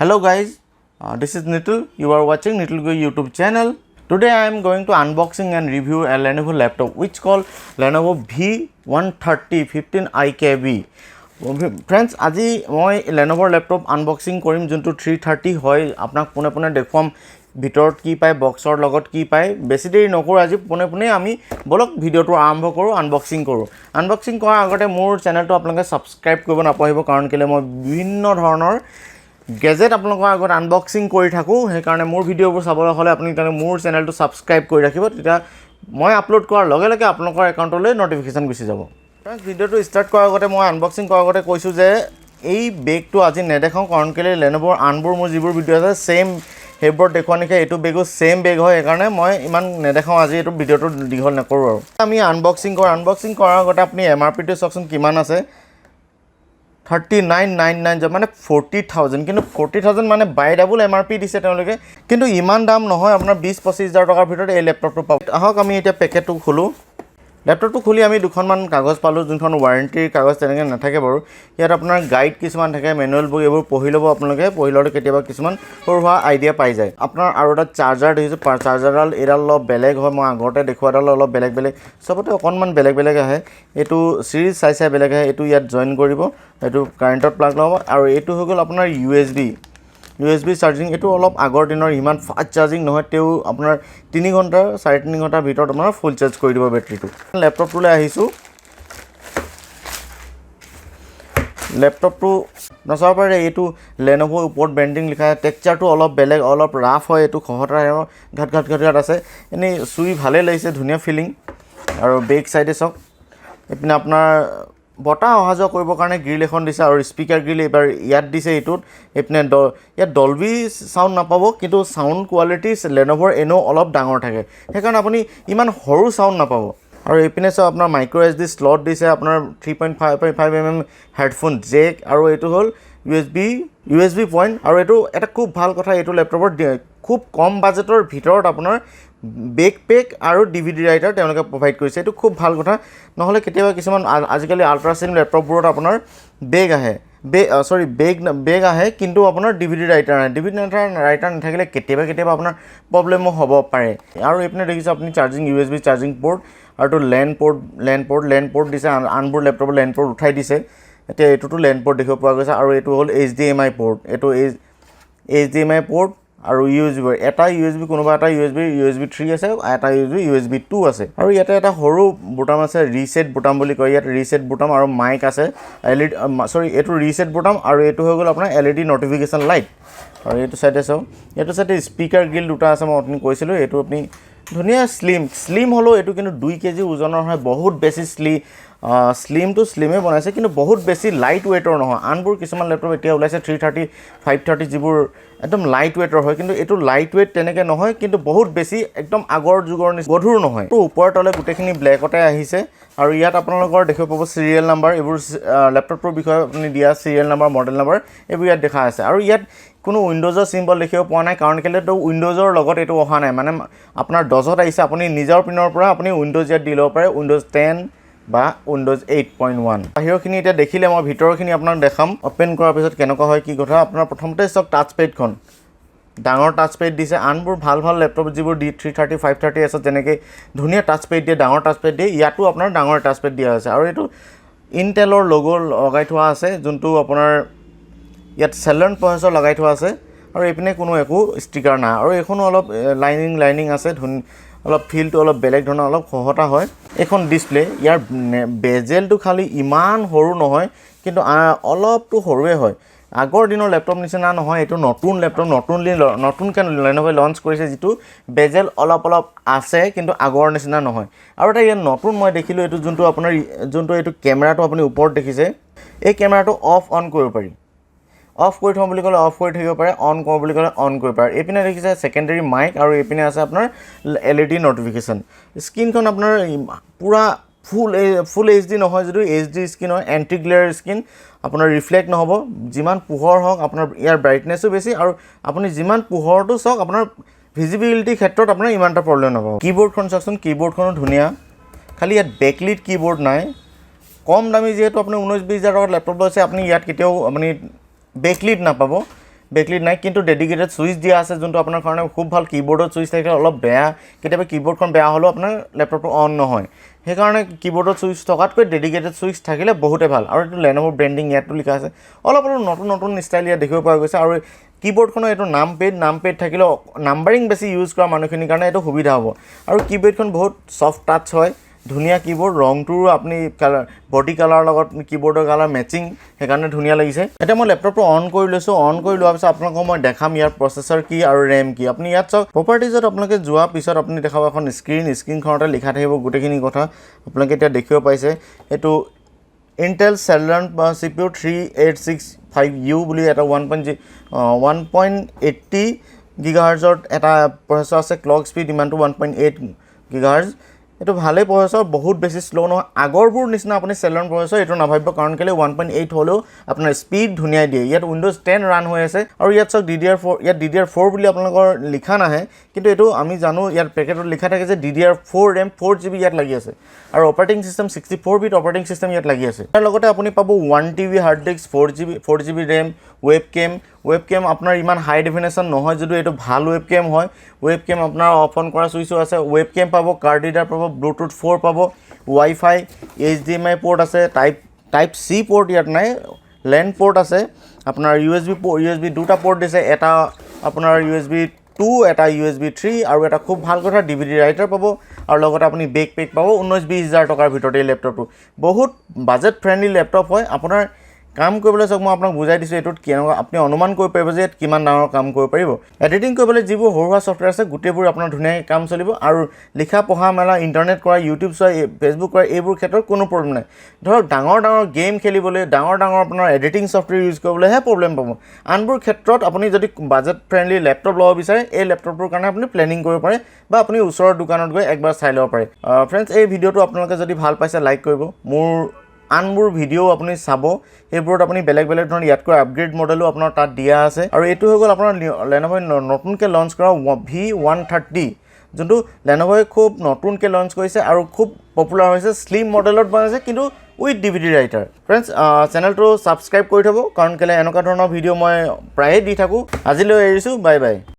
Hello guys, this is Nitul. You are watching Nitul Gogoi YouTube channel. Today I am going to unboxing and review a Lenovo laptop which called Lenovo V130-15IKB. Friends, আজি মই Lenovo laptop unboxing কৰিম যোনটো 330 হয় আপোনাক পুনে পুনে দেখুৱাম ভিতৰত কি পায় বক্সৰ লগত কি পায় বেছি দেৰি নকৰো আজি পুনে পুনে আমি বলক ভিডিওটো আৰম্ভ কৰো আনবক্সিং কৰাৰ আগতে মোৰ চেনেলটো আপোনালোকে সাবস্ক্ৰাইব কৰিব নাপাহৰিব কাৰণ কেলে মই বিভিন্ন ধৰণৰ গেজেট আপোনালোকৰ আগত আনবক্সিং কৰি থাকো সেই কাৰণে মোৰ ভিডিওবোৰ চাবলৈ হলে আপুনি তানে মোৰ চেনেলটো সাবস্ক্ৰাইব কৰি ৰাখিব তেতিয়া মই আপলোড কৰাৰ লগে লগে আপোনালোকৰ একাউণ্টলৈ নটিফিকেশন গুচি যাব ফ্ৰেন্ডছ ভিডিওটো ষ্টাৰ্ট কৰাৰ আগতে মই আনবক্সিং কৰাৰ আগতে কৈছো যে এই বেগটো আজি নেদেখাও কাৰণ কেলে Lenovo আনবোৰ মোৰ যিবোৰ ভিডিও আছে সেম হেবৰ্ড দেখুৱা নিকে এটো বেগো সেম বেগ হয় একাৰণে মই ইমান নেদেখাও আজি এটো ভিডিওটো দীঘল নকৰো আৰু আমি আনবক্সিং কৰাৰ আগতে আপুনি এমআৰপি টো চাওকচোন কিমান আছে 3999 মানে 40000 কিন্তু 40000 মানে বাই ডাবল এমআরপি দিছে তেওঁলোকে কিন্তু ইমান দাম নহয় আপোনাৰ 20-25000 টকাৰ ভিতৰত এই ল্যাপটপটো পাব আহক আমি এটা পেকেটটো খুলো ল্যাপটপটো খুলি আমি দুখনমান কাগজ পালো যোনখন ওয়াৰেন্টিৰ কাগজ তেনেকে নাথাকে বাৰু ইয়াত আপোনাৰ গাইড কিছুমান থাকে মেনুৱেল বুক এইবোৰ পঢ়ি লব আপোনালোকে পঢ়িলতে কেতিয়াবা কিছুমান সৰুৱা আইডিয়া পাই যায় আপোনাৰ আৰু এটা চাৰ্জাৰ দেখিছো চাৰ্জাৰডাল এডাল অলপ বেলেগ হয় মই আগতে দেখুৱাডাল অলপ বেলেগ সবতে অকনমান বেলেগ আহে এটো সিৰিজ চাই বেলেগ আহে এটো ইয়াত জয়েন কৰিব এটো কাৰেন্টত প্লাগ লগাব আৰু এটো হৈ গল আপোনাৰ USB চাৰ্জিং এটো অলপ আগৰ দিনৰ ইমান ফাষ্ট চাৰ্জিং নহয় তেও আপোনাৰ 3 ঘণ্টা 3.5 ঘণ্টাৰ ভিতৰত আপোনাৰ ফুল চাৰ্জ কৰি দিব বেটাৰীটো ল্যাপটপটোলৈ আহিছো ল্যাপটপটো নচাব পাৰে এটো Lenovo ওপৰত ব্ৰ্যান্ডিং লিখা টেক্সচাৰটো অলপ বেলেগ অলপ ৰাফ হয় এটো খহটা ঘাট আছে এনে সুই ভালে লাগিছে ধুনিয়া ফিলিং আৰু বেক সাইডে সক এপিনে আপোনাৰ বটা অহাজো কৰিব কাৰণে গ্ৰিল এখন দিছে আৰু স্পিকাৰ গ্ৰিল এবাৰ ইয়াত দিছে এটোত এপিনে ইয়াত ডলবি সাউন্ড নাপাব কিন্তু সাউন্ড কোৱালিটি Lenovo এনো অলপ ডাঙৰ থাকে হেকাৰণে আপুনি ইমান হৰু সাউন্ড নাপাব আৰু এপিনে সব আপোনাৰ মাইক্ৰো এসডি স্লট দিছে আপোনাৰ 3.5 mm হেডফোন জেক আৰু এটো হল USB পইণ্ট আৰু এটো এটা খুব ভাল কথা এটো ল্যাপটপৰ খুব কম বাজেটৰ ভিতৰত আপোনাৰ বেকপেক আৰু ডিভিডি ৰাইটাৰ তেওঁলোকে প্ৰভাইড কৰিছে এটো খুব ভাল কথা নহলে কেতিয়াবা কিছুমান আজিকালি আল্ট্ৰা স্লিম ল্যাপটপবোৰত আপোনাৰ বেগ আহে কিন্তু আপোনাৰ ডিভিডি ৰাইটাৰ নাথাকিলে কেতিয়াবা আপোনাৰ প্ৰবলেমো হ'ব পাৰে আৰু এপিনে দেখিছে আপুনি চাৰ্জিং USB চাৰ্জিং পোৰ্ট আৰু তো লেন পোৰ্ট দিছে আনবোৰ ল্যাপটপৰ লেন পোৰ্ট উঠাই দিছে এতিয়া এটোটো লেন পোৰ্ট দেখিব পোৱা গৈছে আৰু এটো হল HDMI পোৰ্ট এটো HDMI পোৰ্ট আৰু USB এটা USB কোনোবা এটা USB 3 আছে এটা USB 2 আছে আৰু ইয়াতে এটা সৰু বুটাম আছে ৰিসেট বুটাম বুলি কয় ইয়াত ৰিসেট বুটাম আৰু মাইক আছে LED এটো ৰিসেট বুটাম আৰু এটো হৈ গল আপোনাৰ LED নটিফিকেশন লাইট আৰু এটো সাইডে স্পিকাৰ গ্ৰিল দুটা আছে মই আপুনি কৈছিলো এটো আপুনি ধুনিয়া স্লিম হলো এটো কিন্তু 2 কেজি ওজনৰ হয় বহুত বেছি স্লিম টু স্লিমে বনাইছে কিন্তু বহুত বেছি লাইট ওয়েটৰ নহয় আনবোৰ কিছুমান ল্যাপটপ এতিয়া ওলাইছে 330 530 জিবোৰ একদম লাইট ওয়েটৰ হয় কিন্তু এটো লাইট ওয়েট তেনেকে নহয় কিন্তু বহুত বেছি একদম আগৰ যুগৰ গধুৰ নহয় তো ওপৰতলে গুটেখিনি ব্ল্যাকতে আহিছে আৰু ইয়াত আপোনালোকৰ দেখিব পাব সিৰিয়েল নাম্বাৰ এবোৰ ল্যাপটপৰ বিষয়ে আপুনি দিয়া সিৰিয়েল নাম্বাৰ মডেল নাম্বাৰ এবোৰ ইয়াত দেখা আছে আৰু ইয়াত কোনো উইন্ডোজৰ সিম্বল দেখিব পোৱা নাই কাৰণ কেলে তো উইন্ডোজৰ লগত এটো অহা নাই মানে আপোনাৰ ডজত আহিছে আপুনি নিজৰ পিনৰ পৰা আপুনি উইন্ডোজ ইয়াত দি লব পাৰে উইন্ডোজ 10 বা উইন্ডোজ 8.1 বাহিৰখিনি এটা দেখিলে মই ভিতৰখিনি আপোনাক দেখাম ওপেন কৰাৰ পিছত কেনেকুৱা হয় কি কথা আপোনাৰ প্ৰথমতে সক টাচপেডখন ডাঙৰ টাচপেড দিছে আনবোৰ ভাল ল্যাপটপ যিবোৰ D330 530 আছে তেনেকৈ ধুনিয়া টাচপেড দিয়ে ডাঙৰ টাচপেড দিয়ে ইয়াতো আপোনাৰ ডাঙৰ টাচপেড দিয়া আছে আৰু এটো ইন্টেলৰ লোগো লগাই থোৱা আছে যোনটো আপোনাৰ ইয়াত Celeron Processor লগাই থোৱা আছে আৰু এপিনে কোনো একো ষ্টিকাৰ নাই আৰু এখনো অলপ লাইনিং আছে অলপ ফিলটো অলপ বেলেগ ধৰণৰ অলপ খহটা হয় এখন ডিসপ্লে ইয়াৰ বেজেলটো খালি ইমান সৰু নহয় কিন্তু অলপটো সৰুৱে হয় আগৰ দিনৰ ল্যাপটপ নিচিনা নহয় এটো নতুন ল্যাপটপ নতুনকে Lenovo লঞ্চ কৰিছে যেটো বেজেল অলপ আছে কিন্তু আগৰ নিচিনা নহয় আৰু এটা ইয়াৰ নতুন মই দেখিলো এটো যোনটো এটো কেমেৰাটো আপুনি ওপৰত দেখিছে এই কেমেৰাটো অফ অন কৰিব পাৰি অফ কৰি থম বুলি ক'লে অফ কৰি থাকিব পাৰে অন কৰিব বুলি ক'লে অন কৰিব পাৰে এপিনে দেখিছে সেকেন্ডাৰী মাইক আৰু এপিনে আছে আপোনাৰ LED নটিফিকেশন স্ক্ৰিনখন আপোনাৰ পুৰা ফুল HD নহয় যদি HD স্ক্ৰিন হয় এন্টি গ্লেয়াৰ স্ক্ৰিন আপোনাৰ ৰিফ্লেক্ট নহব যিমান পোহৰ হওক আপোনাৰ ইয়াৰ ব্ৰাইটনেসও বেছি আৰু আপুনি যিমান পোহৰটো সক আপোনাৰ ভিজিবিলিটি ক্ষেত্ৰত আপোনাৰ ইমানটা প্ৰবলেম নহব কিবোৰ্ডখন চাওকচোন কিবোৰ্ডখনো ধুনিয়া খালি ইয়াত বেকলিট কিবোৰ্ড নাই কম দামী যেহেতু আপুনি 19-20 হাজাৰ টকাৰ ল্যাপটপ লৈছে আপুনি ইয়াত কেতিয়াও আপুনি বেকলিট নাপাব বেকলিট নাই কিন্তু ডেডিকেটেড সুইচ দিয়া আছে যোনটো আপোনাৰ কাৰণে খুব ভাল কিবোৰ্ডৰ সুইচ থাকিলে অলপ বেয়া কেতিয়াবা কিবোৰ্ডখন বেয়া হ'লেও আপোনাৰ ল্যাপটপটো অন নহয় সেইকাৰণে কিবোৰ্ডৰ সুইচ থকাতকৈ ডেডিকেটেড সুইচ থাকিলে বহুতে ভাল আৰু এইটো Lenovo ব্ৰেন্ডিং ইয়াতো লিখা আছে অলপ নতুন ষ্টাইল ইয়াত দেখিব পোৱা গৈছে আৰু কিবোৰ্ডখনৰ এইটো নামপেড থাকিলে নাম্বাৰিং বেছি ইউজ কৰা মানুহখিনিৰ কাৰণে এইটো সুবিধা হ'ব আৰু কিবোৰ্ডখন বহুত সফট টাচ হয় ধুনীয়া কিবোৰ্ড ৰংটোৰো আপুনি কালাৰ বডি কালাৰ লগত কিবোৰ্ডৰ কালাৰ মেচিং সেইকাৰণে ধুনীয়া লাগিছে এটা মই ল্যাপটপটো অন কৰি লৈছো অন কৰি লোৱাৰ পিছত আপোনালোকক মই দেখাম ইয়াৰ প্ৰচেছৰ কি আৰু RAM কি আপুনি ইয়াত চাওক প্ৰপাৰ্টিজত আপোনালোকে যোৱাৰ পিছত আপুনি দেখাব এখন স্ক্ৰীনখনতে লিখা থাকিব গোটেইখিনি কথা আপোনালোকে এতিয়া দেখিব পাইছে এইটো Intel Celeron CPU 3865U বুলি এটা 1.80 GHz এটা প্ৰচেছৰ আছে ক্লক স্পীড ইমানটো 1.8 GHz এটো ভালে প্ৰচেছৰ বহুত বেছি স্লো নহয় আগৰবোৰ নিচিনা আপুনি Celeron প্ৰচেছৰ এটো নাভাবিব কাৰণ কেলে 1.8 হলেও আপোনাৰ স্পীড ধুনিয়া দিয়ে ইয়াত Windows 10 ৰান হৈ আছে আৰু ইয়াত সক DDr4 বুলি আপোনালোকৰ লিখা নাহে কিন্তু এটো আমি জানো ইয়াত পেকেটত লিখা থাকে যে DDr4 RAM 4GB ইয়াত লাগি আছে আৰু operating system 64 bit operating system ইয়াত লাগি আছে তাৰ লগতে আপুনি পাব 1TB hard disk 4GB RAM webcam আপোনাৰ ইমান হাই ডেফিনেশন নহয় যদি এটো ভাল webcam হয় webcam আপোনাৰ অফ অন কৰা সুইচো আছে webcam পাব কাৰ্ড ৰিডাৰ পাব Bluetooth 4 পাব wifi HDMI পোৰ্ট আছে টাইপ C পোৰ্ট ইয়াত নাই LAN পোৰ্ট আছে আপোনাৰ USB দুটা পোৰ্ট দিছে এটা আপোনাৰ USB 2 এটা USB 3 আৰু এটা খুব ভাল কথা DVD ৰাইটাৰ পাব আৰু লগতে আপুনি বেকপেক পাব 19-20,000 টকাৰ ভিতৰতে ল্যাপটপটো বহুত বাজেট ফ্ৰেন্ডলি ল্যাপটপ হয় আপোনাৰ কাম কৰিবলৈ সক মই আপোনাক বুজাই দিছো এটোত কেনেকুৱা আপুনি অনুমান কৰিব পাৰিব যে কিমান ডাঙৰ কাম কৰিব পাৰিব এডিটিং কৰিবলৈ যিবোৰ হৰুৱা সফটৱেৰ আছে গুটেবোৰ আপোনাৰ ধুনীয়াকৈ কাম চলিব আৰু লিখা পঢ়া মেলা ইন্টাৰনেট কৰা ইউটিউব চোৱা ফেসবুক কৰা এইবোৰ ক্ষেত্ৰত কোনো প্ৰবলেম নাই ধৰক ডাঙৰ গেম খেলিবলৈ ডাঙৰ আপোনাৰ এডিটিং সফটৱেৰ ইউজ কৰিবলৈ হে প্ৰবলেম পাব আনবোৰ ক্ষেত্ৰত আপুনি যদি বাজেট ফ্ৰেন্ডলি ল্যাপটপ ল'ব বিচাৰে এই ল্যাপটপৰ কাৰণে আপুনি প্লেনিং কৰিব পাৰে বা আপুনি ওচৰৰ দোকানত গৈ একবাৰ চাই ল'ব পাৰে ফ্ৰেন্ডছ এই ভিডিওটো আপোনালোকে যদি ভাল পাইছে লাইক কৰিব মোৰ আনবোৰ ভিডিও আপুনি চাব এইবোৰত আপুনি বেলেগ ধৰণৰ ইয়াতকৈ আপগ্ৰেড মডেলো আপোনাৰ তাত দিয়া আছে আৰু এটো হৈ গ'ল আপোনাৰ Lenovo নতুনকৈ লঞ্চ কৰা V130 যোনটো Lenovo খুব নতুনকৈ লঞ্চ কৰিছে আৰু খুব পপুলাৰ হৈছে স্লিম মডেলত বনাইছে কিন্তু উইথ DVD ৰাইটাৰ ফ্ৰেন্ডছ চেনেলটো সাবস্ক্ৰাইব কৰি থব কাৰণ কেলে এনেকুৱা ধৰণৰ ভিডিও মই প্ৰায়ে দি থাকো আজিলৈ এৰিছো বাই বাই